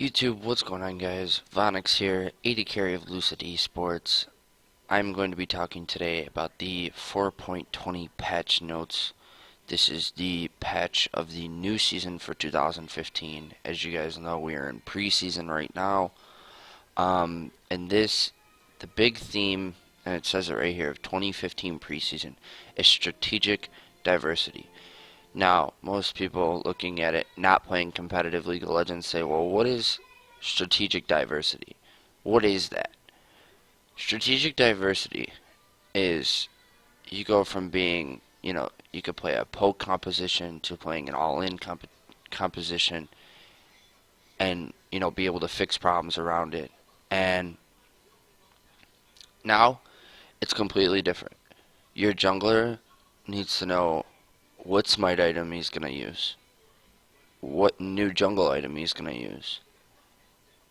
YouTube, what's going on guys? Vonix here, AD carry of Lucid Esports. I'm going to be talking today about the 4.20 patch notes. This is the patch of the new season for 2015. As you guys know, we are in preseason right now. The big theme, and it says it right here, of 2015 preseason, is strategic diversity. Now, most people looking at it, not playing competitive League of Legends, say, well, what is strategic diversity? What is that? Strategic diversity is you go from being, you could play a poke composition to playing an all-in composition and, be able to fix problems around it. And now, it's completely different. Your jungler needs to know what smite item he's going to use, what new jungle item he's going to use,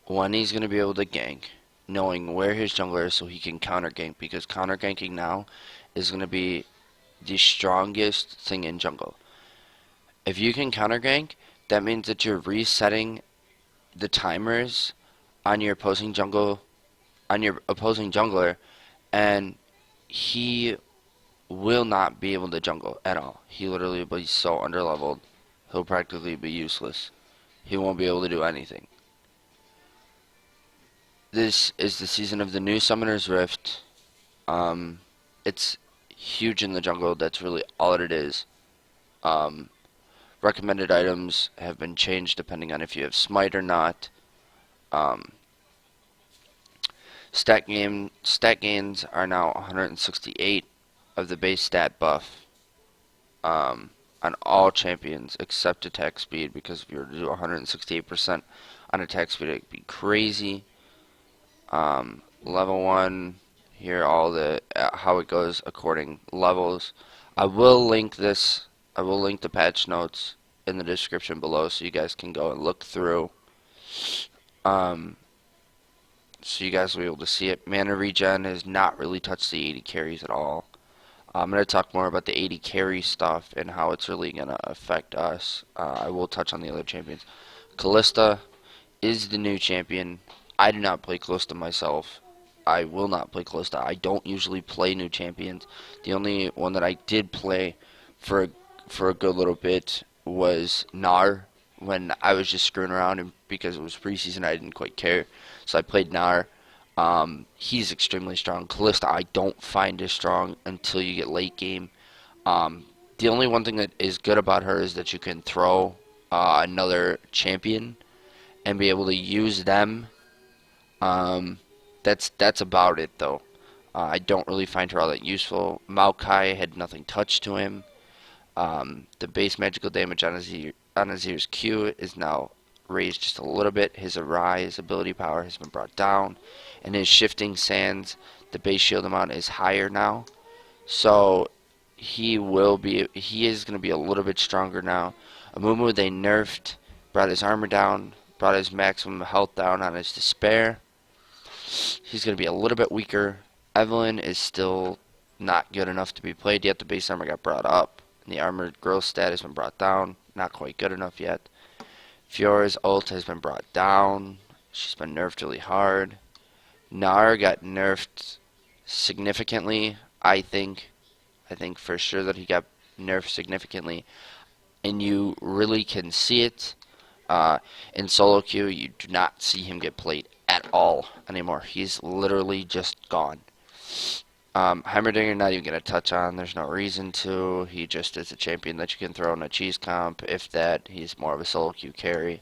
when he's going to be able to gank, knowing where his jungler is so he can counter gank, because counter ganking now is going to be the strongest thing in jungle. If you can counter gank, that means that you're resetting the timers on your opposing jungler, and he will not be able to jungle at all. He literally will be so underleveled, he'll practically be useless. He won't be able to do anything. This is the season of the new Summoner's Rift. It's huge in the jungle, that's really all it is. Recommended items have been changed depending on if you have smite or not. Stat gains are now 168 of the base stat buff on all champions except attack speed, because if you were to do 168% on attack speed, it'd be crazy. Level 1, here all the how it goes according levels. I will link the patch notes in the description below so you guys can go and look through. So you guys will be able to see it. Mana regen has not really touched the AD carries at all. I'm going to talk more about the AD carry stuff and how it's really going to affect us. I will touch on the other champions. Kalista is the new champion. I do not play Kalista myself. I will not play Kalista. I don't usually play new champions. The only one that I did play for a good little bit was Gnar, when I was just screwing around, and because it was preseason I didn't quite care. So I played Gnar. He's extremely strong. Kalista I don't find as strong until you get late game. The only one thing that is good about her is that you can throw another champion and be able to use them. That's about it though. I don't really find her all that useful. Maokai had nothing touched to him. The base magical damage on Azir's Q is now raised just a little bit. His Arise ability power has been brought down, and his Shifting Sands, the base shield amount is higher now, so he is going to be a little bit stronger now. Amumu they nerfed, brought his armor down, brought his maximum health down on his Despair. He's going to be a little bit weaker. Evelynn is still not good enough to be played yet. The base armor got brought up, and the armor growth stat has been brought down. Not quite good enough yet. Fiora's ult has been brought down. She's been nerfed really hard. Gnar got nerfed significantly, I think. I think for sure that he got nerfed significantly. And you really can see it. In solo queue, you do not see him get played at all anymore. He's literally just gone. Heimerdinger not even going to touch on. There's no reason to. He just is a champion that you can throw in a cheese comp. If that, he's more of a solo queue carry.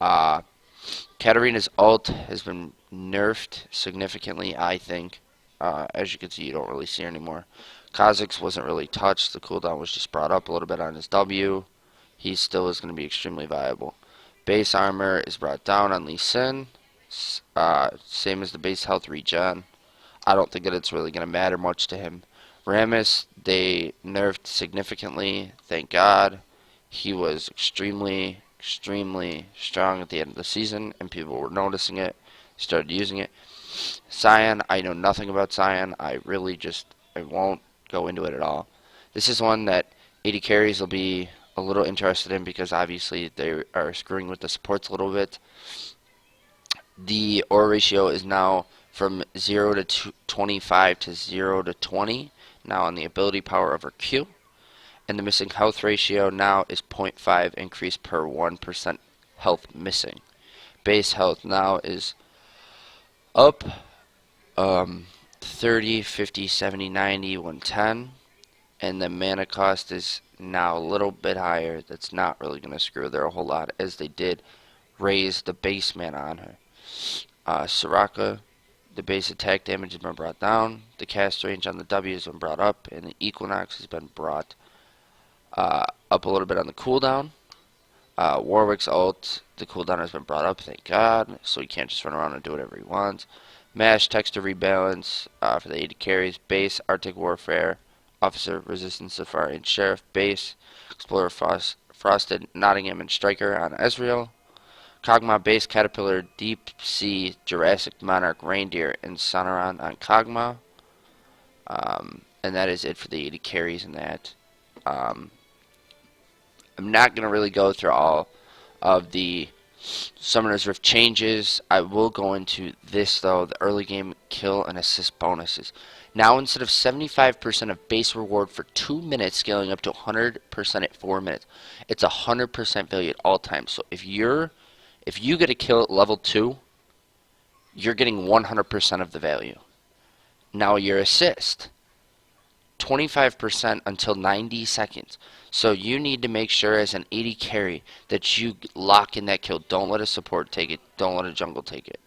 Katarina's ult has been nerfed significantly, I think. As you can see, you don't really see her anymore. Kha'Zix wasn't really touched. The cooldown was just brought up a little bit on his W. He still is going to be extremely viable. Base armor is brought down on Lee Sin. Same as the base health regen. I don't think that it's really going to matter much to him. Rammus, they nerfed significantly, thank God. He was extremely strong at the end of the season, and people were noticing it, started using it. Sion, I know nothing about Sion. I won't go into it at all. This is one that AD carries will be a little interested in, because obviously they are screwing with the supports a little bit. The aura ratio is now from 0 to 25 to 0 to 20, now on the ability power over Q. And the missing health ratio now is 0.5 increase per 1% health missing. Base health now is up 30, 50, 70, 90, 110. And the mana cost is now a little bit higher. That's not really going to screw with her a whole lot, as they did raise the base mana on her. Soraka, the base attack damage has been brought down. The cast range on the W has been brought up, and the Equinox has been brought up a little bit on the cooldown. Warwick's ult, the cooldown has been brought up, thank God, so he can't just run around and do whatever he wants. Mash, texture rebalance for the AD carries. Base, Arctic Warfare, Officer, Resistance, Safari, and Sheriff. Base, Explorer, Frosted, Nottingham, and Striker on Ezreal. Kog'Maw, Base, Caterpillar, Deep Sea, Jurassic, Monarch, Reindeer, and Sonoran on Kog'Maw. And that is it for the AD carries in that. I'm not going to really go through all of the Summoner's Rift changes. I will go into this, though, the early game kill and assist bonuses. Now, instead of 75% of base reward for 2 minutes, scaling up to 100% at 4 minutes, it's 100% value at all times. So if you get a kill at level 2, you're getting 100% of the value. Now your assist, 25% until 90 seconds. So you need to make sure as an AD carry that you lock in that kill. Don't let a support take it. Don't let a jungle take it.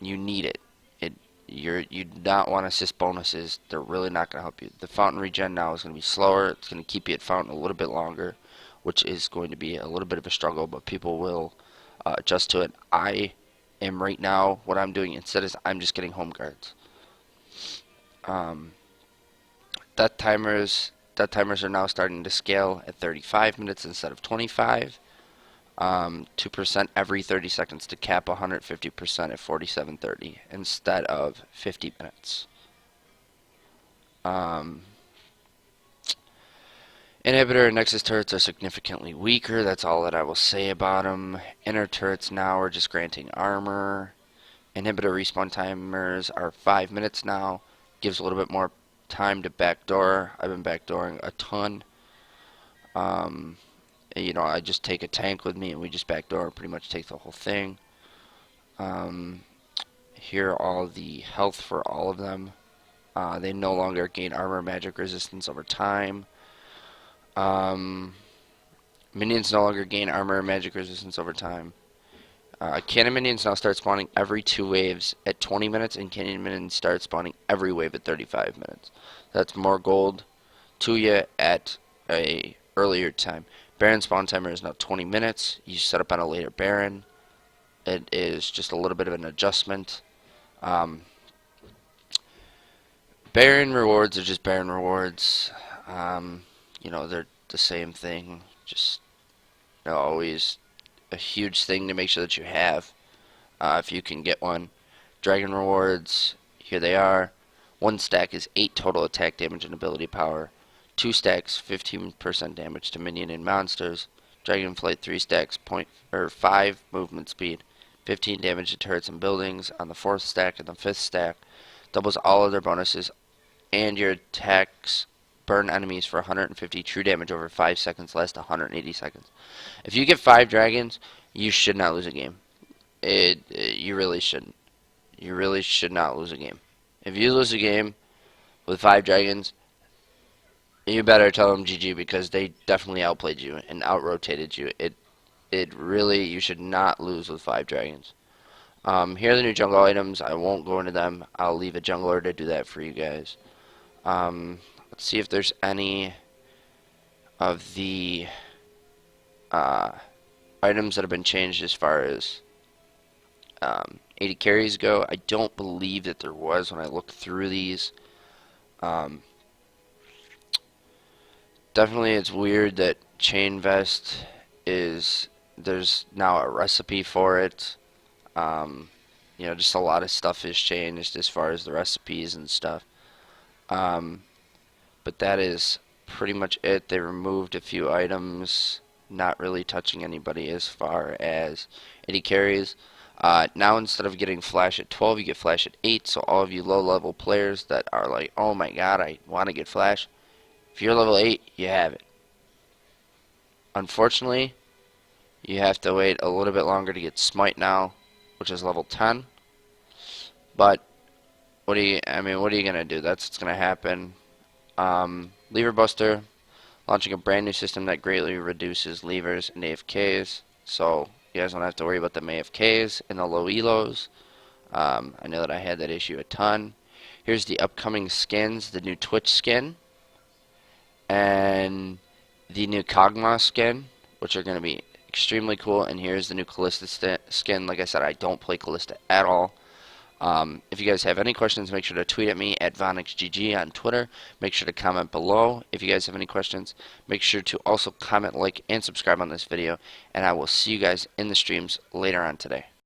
You need it. You do not want assist bonuses. They're really not going to help you. The fountain regen now is going to be slower. It's going to keep you at fountain a little bit longer, which is going to be a little bit of a struggle, but people will adjust to it. I am right now, what I'm doing instead is I'm just getting home guards. Death timers are now starting to scale at 35 minutes instead of 25. 2% every 30 seconds to cap 150% at 47:30 instead of 50 minutes. Inhibitor and Nexus turrets are significantly weaker. That's all that I will say about them. Inner turrets now are just granting armor. Inhibitor respawn timers are 5 minutes now. Gives a little bit more time to backdoor. I've been backdooring a ton. You know, I just take a tank with me and we just backdoor and pretty much take the whole thing. Here are all the health for all of them. They no longer gain armor magic resistance over time. Minions no longer gain armor and magic resistance over time. Cannon minions now start spawning every 2 waves at 20 minutes, and cannon minions start spawning every wave at 35 minutes. That's more gold to you at a earlier time. Baron spawn timer is now 20 minutes. You set up on a later Baron. It is just a little bit of an adjustment. Baron rewards are just Baron rewards. You know, they're the same thing. Just, you know, always a huge thing to make sure that you have. If you can get one. Dragon rewards, here they are. 1 stack is 8 total attack damage and ability power. 2 stacks, 15% damage to minion and monsters. Dragonflight 3 stacks, 5 movement speed, 15 damage to turrets and buildings on the 4th stack and the 5th stack. Doubles all other bonuses, and your attacks burn enemies for 150 true damage over 5 seconds, last 180 seconds. If you get 5 dragons, you should not lose a game. You really shouldn't. You really should not lose a game. If you lose a game with 5 dragons, you better tell them GG, because they definitely outplayed you and out-rotated you. It really, you should not lose with 5 dragons. Here are the new jungle items. I won't go into them. I'll leave a jungler to do that for you guys. Let's see if there's any of the items that have been changed as far as 80 carries go. I don't believe that there was when I looked through these. Definitely it's weird that Chain Vest there's now a recipe for it. You know, just a lot of stuff has changed as far as the recipes and stuff. But that is pretty much it. They removed a few items, not really touching anybody as far as AD carries. Now instead of getting flash at 12, you get flash at 8. So all of you low-level players that are like, oh my god, I want to get flash. If you're level 8, you have it. Unfortunately, you have to wait a little bit longer to get smite now, which is level 10. But what are you gonna do? That's what's gonna happen. Lever Buster launching a brand new system that greatly reduces levers and AFKs, so you guys don't have to worry about the AFKs and the low elos. I know that I had that issue a ton. Here's the upcoming skins: the new Twitch skin and the new Kog'Maw skin, which are going to be extremely cool. And here's the new Kalista skin. Like I said, I don't play Kalista at all. If you guys have any questions, make sure to tweet at me at VonixGG on Twitter. Make sure to comment below if you guys have any questions. Make sure to also comment, like, and subscribe on this video. And I will see you guys in the streams later on today.